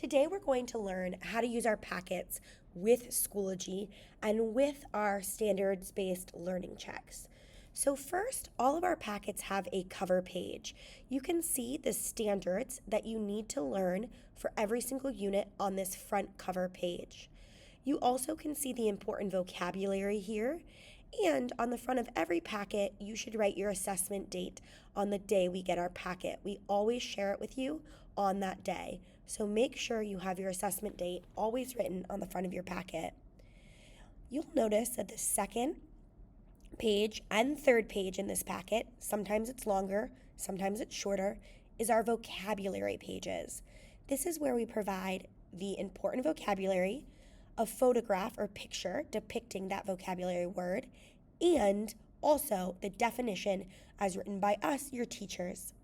Today we're going to learn how to use our packets with Schoology and with our standards-based learning checks. So first, all of our packets have a cover page. You can see the standards that you need to learn for every single unit on this front cover page. You also can see the important vocabulary here, and on the front of every packet, you should write your assessment date on the day we get our packet. We always share it with you on that day. So make sure you have your assessment date always written on the front of your packet. You'll notice that the second page and third page in this packet, sometimes it's longer, sometimes it's shorter, is our vocabulary pages. This is where we provide the important vocabulary, a photograph or picture depicting that vocabulary word, and also the definition as written by us, your teachers.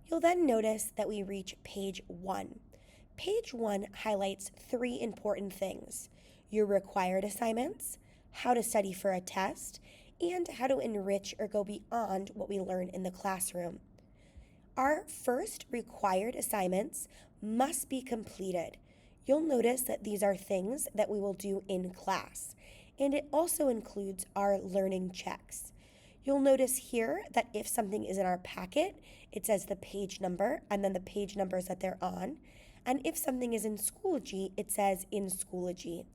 You'll then notice that we reach page 1. Page 1 highlights 3 important things: your required assignments, how to study for a test, and how to enrich or go beyond what we learn in the classroom. Our first required assignments must be completed. You'll notice that these are things that we will do in class, and it also includes our learning checks. You'll notice here that if something is in our packet, it says the page number and then the page numbers that they're on. And if something is in Schoology, it says in Schoology.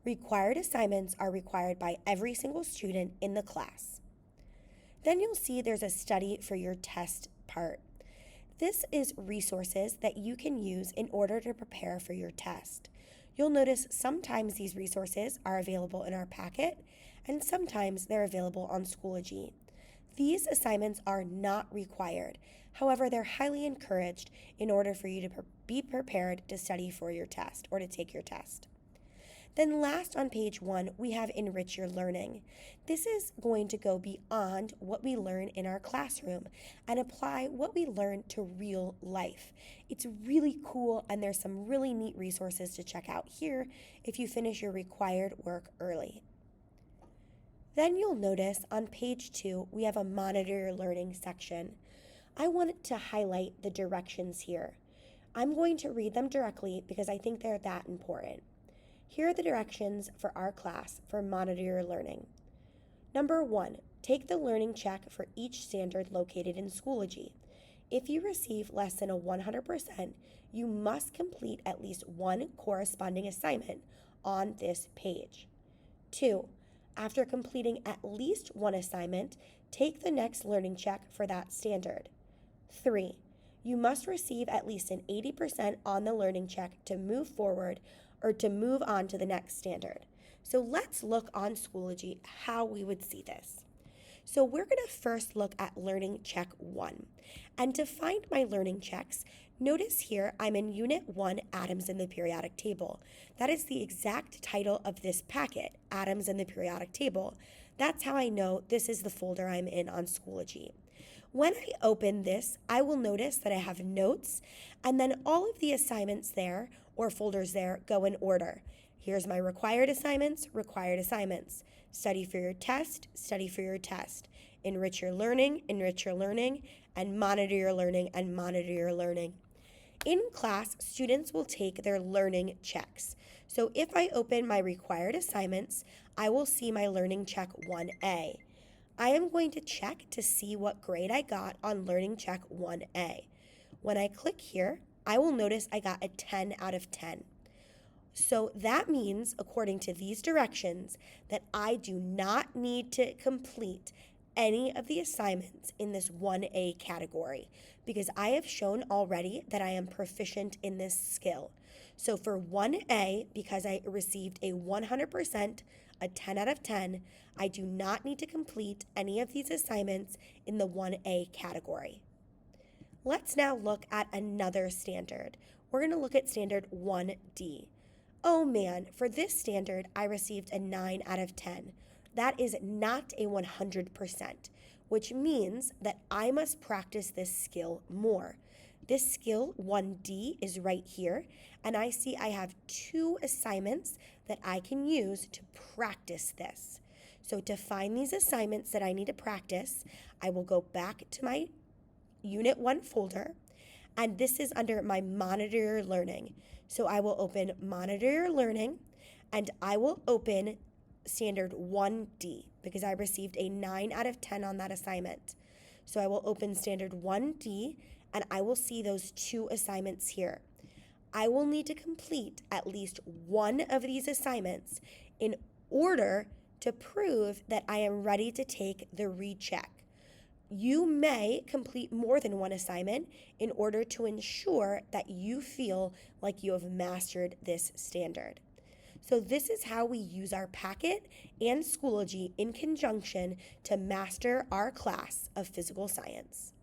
Required assignments are required by every single student in the class. Then you'll see there's a study for your test part. This is resources that you can use in order to prepare for your test. You'll notice sometimes these resources are available in our packet, and sometimes they're available on Schoology. These assignments are not required. However, they're highly encouraged in order for you to be prepared to study for your test or to take your test. Then last on page 1, we have Enrich Your Learning. This is going to go beyond what we learn in our classroom and apply what we learn to real life. It's really cool, and there's some really neat resources to check out here if you finish your required work early. Then you'll notice on page 2, we have a Monitor Your Learning section. I wanted to highlight the directions here. I'm going to read them directly because I think they're that important. Here are the directions for our class for Monitor Your Learning. Number 1, take the learning check for each standard located in Schoology. If you receive less than a 100%, you must complete at least one corresponding assignment on this page. 2, after completing at least one assignment, take the next learning check for that standard. 3, you must receive at least an 80% on the learning check to move forward or to move on to the next standard. So let's look on Schoology how we would see this. So we're going to first look at Learning Check 1. And to find my learning checks, notice here I'm in Unit 1, Atoms in the Periodic Table. That is the exact title of this packet, Atoms in the Periodic Table. That's how I know this is the folder I'm in on Schoology. When I open this, I will notice that I have notes, and then all of the assignments there, or folders there, go in order. Here's my required assignments, study for your test, enrich your learning, and monitor your learning. In class, students will take their learning checks. So if I open my required assignments, I will see my learning check 1A. I am going to check to see what grade I got on learning check 1A. When I click here, I will notice I got a 10 out of 10. So that means, according to these directions, that I do not need to complete any of the assignments in this 1A category because I have shown already that I am proficient in this skill. So for 1A, because I received a 100%, a 10 out of 10, I do not need to complete any of these assignments in the 1A category. Let's now look at another standard. We're going to look at standard 1D. Oh man, for this standard, I received a 9 out of 10. That is not a 100%, which means that I must practice this skill more. This skill, 1D, is right here, and I see I have 2 assignments that I can use to practice this. So to find these assignments that I need to practice, I will go back to my Unit 1 folder, and this is under my Monitor Your Learning. So I will open Monitor Your Learning, and I will open Standard 1D because I received a 9 out of 10 on that assignment. So I will open Standard 1D, and I will see those 2 assignments here. I will need to complete at least one of these assignments in order to prove that I am ready to take the recheck. You may complete more than one assignment in order to ensure that you feel like you have mastered this standard. So this is how we use our packet and Schoology in conjunction to master our class of physical science.